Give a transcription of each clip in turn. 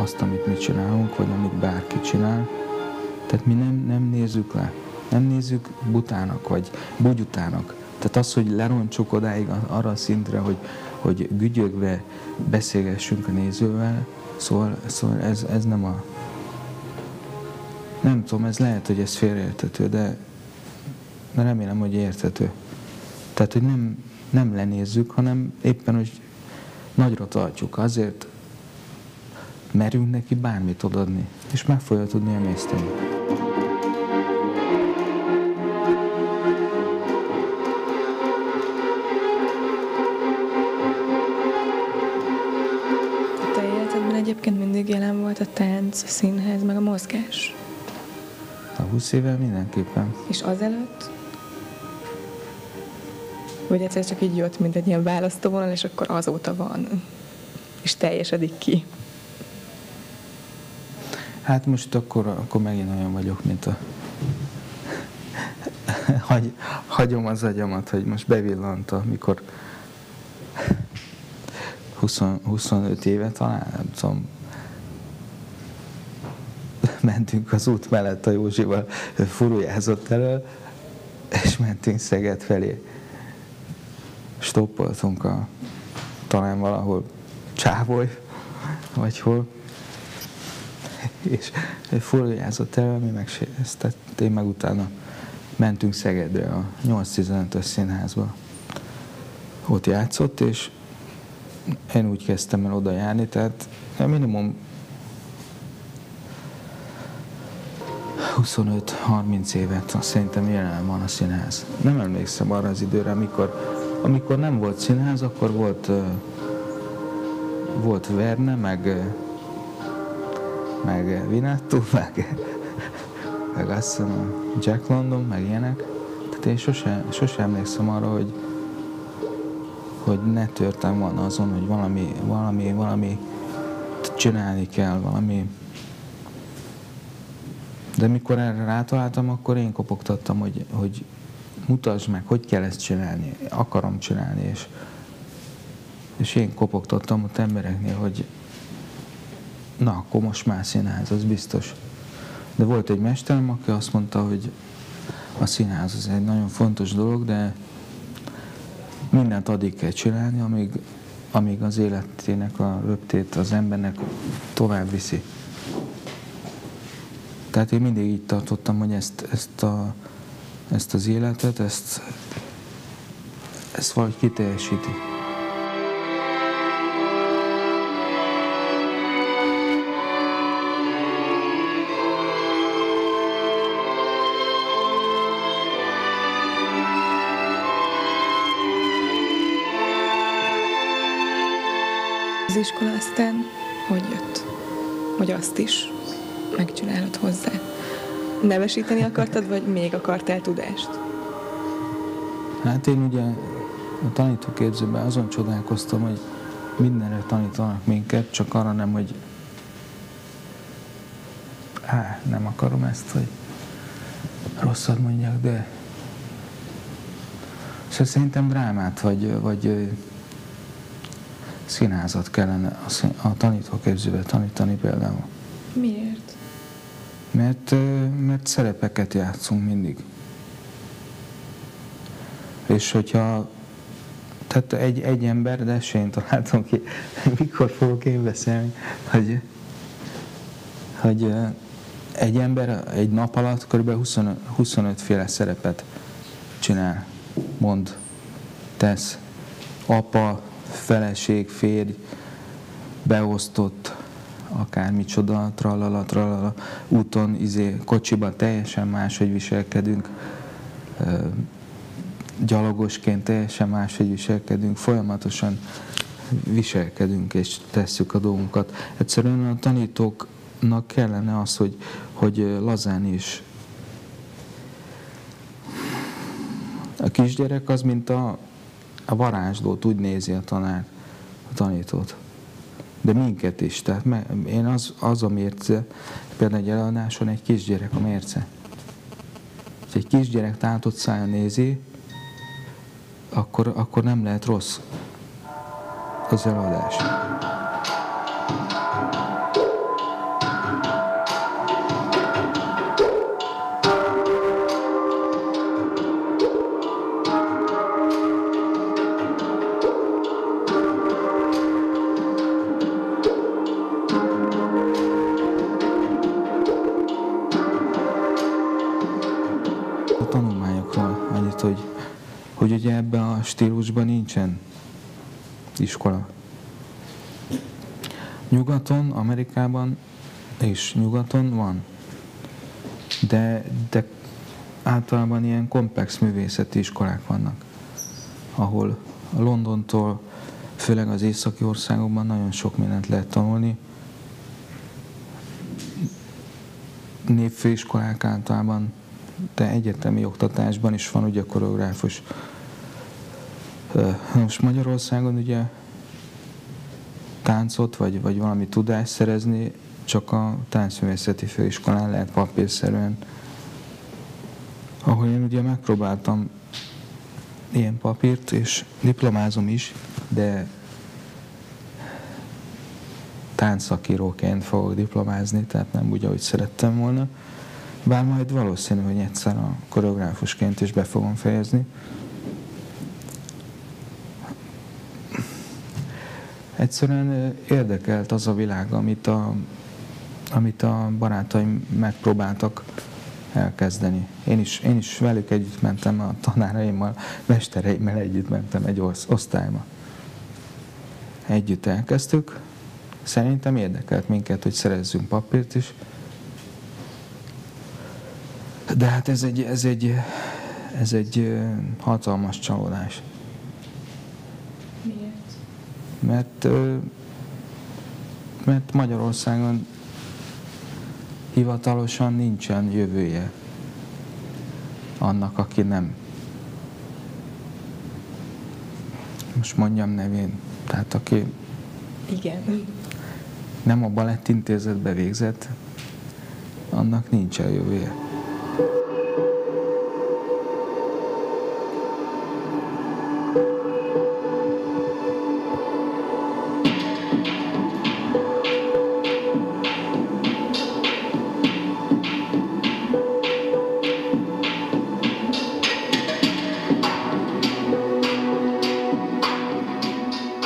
azt, amit mi csinálunk, vagy amit bárki csinál. Tehát mi nem nézzük le. Nem nézzük butának, vagy bugyutának. Tehát az, hogy lerontsuk odáig arra a szintre, hogy gügyögve beszélgessünk a nézővel, szóval ez nem a... Nem tudom, ez lehet, hogy ez félreérthető, de remélem, hogy érthető. Tehát, hogy nem lenézzük, hanem éppen, hogy nagyra tartjuk. Azért merünk neki bármit odaadni, és meg fogja tudni emészteni. A te életedben egyébként mindig jelen volt a tánc, a színház, meg a mozgás. A 20 évvel mindenképpen. És azelőtt? Vagy egyszer csak így jött, mint egy ilyen választóvonal, és akkor azóta van. És teljesedik ki. Hát most akkor megint olyan vagyok, mint a... Hagyom az agyamat, hogy most bevillant, amikor 25 éve talán, nem tudom, mentünk az út mellett a Józsival, furujázott elől, és mentünk Szeged felé. Stoppoltunk talán valahol Csávoly, vagy hol, és furujázott elől, mi én meg utána mentünk Szegedre, a 8-15-ös színházba. Ott játszott, és én úgy kezdtem el oda járni, tehát minimum 25-30 évet szerintem jelen van a színház. Nem emlékszem arra az időre, amikor nem volt színház, akkor volt Verne, meg Vinettu, meg azt hiszem Jack London, meg ilyenek. Tehát én sose emlékszem arra, hogy ne törtem volna azon, hogy valami csinálni kell, valami. De mikor erre rátaláltam, akkor én kopogtattam, hogy mutasd meg, hogy kell ezt csinálni, akarom csinálni, és én kopogtattam ott embereknél, hogy na, akkor most már színház, az biztos. De volt egy mesterem, aki azt mondta, hogy a színház az egy nagyon fontos dolog, de mindent addig kell csinálni, amíg az életének a röptét az embernek tovább viszi. Tehát én mindig így tartottam, hogy ezt az életet, ezt valahogy kiteljesíti. Az iskola aztán hogy jött? Hogy azt is megcsinálod hozzá? Nevesíteni akartad, vagy még akartál tudást? Hát én ugye a tanítóképzőben azon csodálkoztam, hogy mindenre tanítanak minket, csak arra nem, hogy nem akarom ezt, hogy rosszat mondjak, de szóval szerintem drámát, vagy színházat kellene a tanítóképzőben tanítani például. Miért? Mert szerepeket játszunk mindig. És hogyha tehát egy ember, de se én találtam ki, mikor fogok én beszélni, hogy egy ember egy nap alatt kb. 25 féle szerepet csinál, mond, tesz. Apa, feleség, férj, beosztott, akármicsoda, tralala, úton, kocsiban teljesen máshogy viselkedünk, gyalogosként teljesen máshogy viselkedünk, folyamatosan viselkedünk és tesszük a dolgunkat. Egyszerűen a tanítóknak kellene az, hogy lazán is. A kisgyerek az, mint a varázslót, úgy nézi a tanár, a tanítót. De minket is. Tehát én az a mérce, például egy előadáson egy kisgyerek a mérce. Ha egy kisgyerek tátott szája nézi, akkor nem lehet rossz az előadás. iskola. Nyugaton, Amerikában és nyugaton van, de általában ilyen komplex művészeti iskolák vannak, ahol Londontól, főleg az északi országokban nagyon sok mindent lehet tanulni. Népfőiskolák általában, de egyetemi oktatásban is van ugye koreográfus. Most Magyarországon ugye táncot vagy valami tudást szerezni csak a táncművészeti főiskolán lehet papírszerűen. Ahol én ugye megpróbáltam ilyen papírt, és diplomázom is, de táncszakíróként fogok diplomázni, tehát nem úgy, ahogy szerettem volna. Bár majd valószínű, hogy egyszer a koreográfusként is be fogom fejezni. Egyszerűen érdekelt az a világ, amit a barátaim megpróbáltak elkezdeni. Én is velük együtt mentem, a tanáraimmal, mestereimmel együtt mentem egy osztályba. Együtt elkezdtük. Szerintem érdekelt minket, hogy szerezzünk papírt is. De hát ez egy hatalmas csalódás. Miért? Mert Magyarországon hivatalosan nincsen jövője annak, aki nem. Most mondjam nevén. Tehát aki Igen. nem a balettintézetbe végzett, annak nincsen jövője.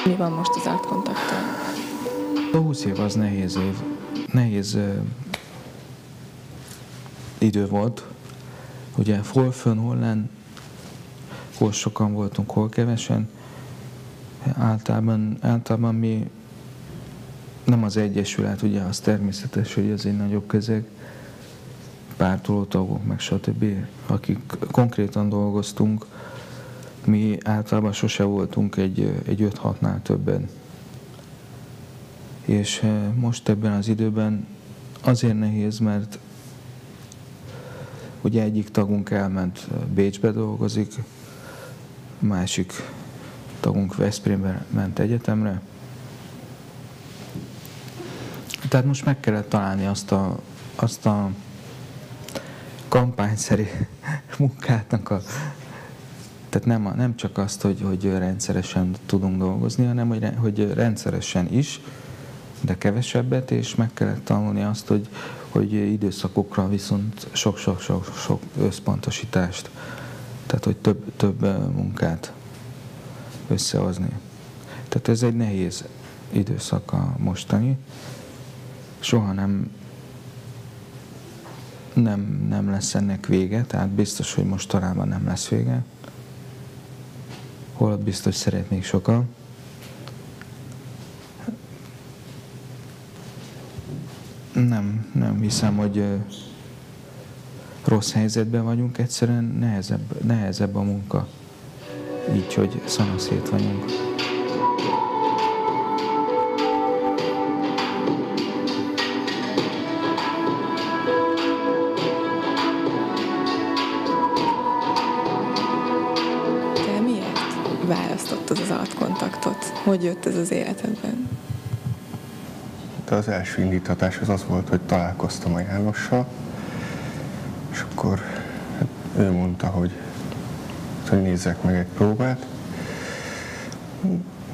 Mi van most az artkontakttal? A 20 év az nehéz év. Nehéz idő volt. Ugye hol fönn, hol lenn, hol sokan voltunk, hol kevesen. Általában mi nem az egyesület, ugye az természetes, hogy ez egy nagyobb közeg, pártolótagok, meg stb., akik konkrétan dolgoztunk, mi általában sose voltunk egy 5-6-nál többen. És most ebben az időben azért nehéz, mert ugye egyik tagunk elment Bécsbe dolgozik, másik tagunk Veszprémbe ment egyetemre. Tehát most meg kellett találni azt a kampányszerű munkátnak tehát nem csak azt, hogy rendszeresen tudunk dolgozni, hanem hogy rendszeresen is, de kevesebbet, és meg kellett tanulni azt, hogy időszakokra viszont sok összpontosítást, tehát hogy több munkát összehozni. Tehát ez egy nehéz időszak a mostani. Soha nem lesz ennek vége, tehát biztos, hogy mostanában nem lesz vége. Holott biztos szeretnék sokan. Nem hiszem, hogy rossz helyzetben vagyunk, egyszerűen nehezebb a munka. Így, hogy szanaszét vagyunk. Te miért választottad az artkontaktot? Hogy jött ez az életedben? De az első indítatás az volt, hogy találkoztam a Jánossal, és akkor ő mondta, hogy nézzek meg egy próbát.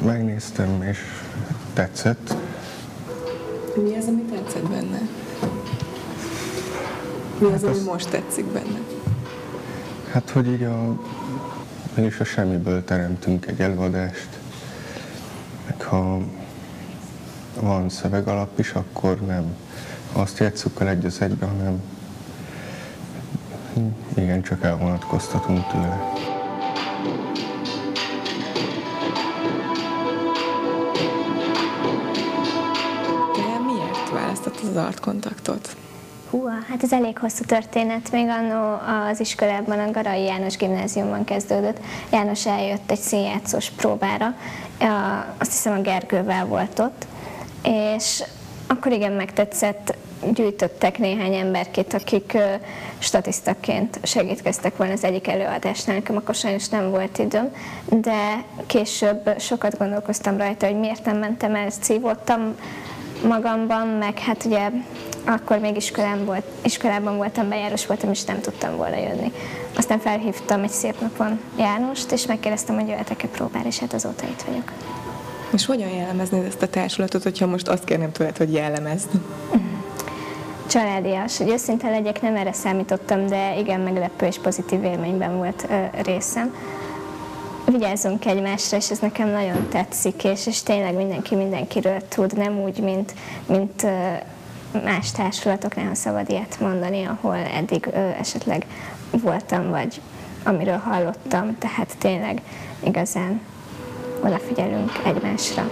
Megnéztem, és tetszett. Mi az, ami tetszett benne? Mi az, ami most tetszik benne? Hát, hogy így mégis a semmiből teremtünk egy előadást, meg ha van szövegalap is, akkor nem azt játsszuk el egy az egyben, hanem igen, csak elvonatkoztatunk tőle. választottad az artkontaktot? Húha, hát ez elég hosszú történet. Még annó az iskolában, a Garai János Gimnáziumban kezdődött. János eljött egy színjátszós próbára, azt hiszem a Gergővel volt ott, és akkor igen megtetszett, gyűjtöttek néhány emberkét, akik statisztaként segítkeztek volna az egyik előadásnál, nekem akkor sajnos nem volt időm, de később sokat gondolkoztam rajta, hogy miért nem mentem el, szívottam magamban, meg hát ugye akkor még iskolában voltam, bejárós voltam, és nem tudtam volna jönni. Aztán felhívtam egy szép napon Jánost, és megkérdeztem, hogy jöhetek-e próbára, és hát azóta itt vagyok. És hogyan jellemeznéd ezt a társulatot, hogyha most azt kérném tőled, hogy jellemezd? Családias, hogy őszinte legyek, nem erre számítottam, de igen meglepő és pozitív élményben volt részem. Vigyázzunk egymásra, és ez nekem nagyon tetszik, és tényleg mindenki mindenkiről tud, nem úgy, mint más társulatoknál, ha szabad ilyet mondani, ahol eddig esetleg voltam, vagy amiről hallottam, tehát tényleg igazán odafigyelünk egymásra.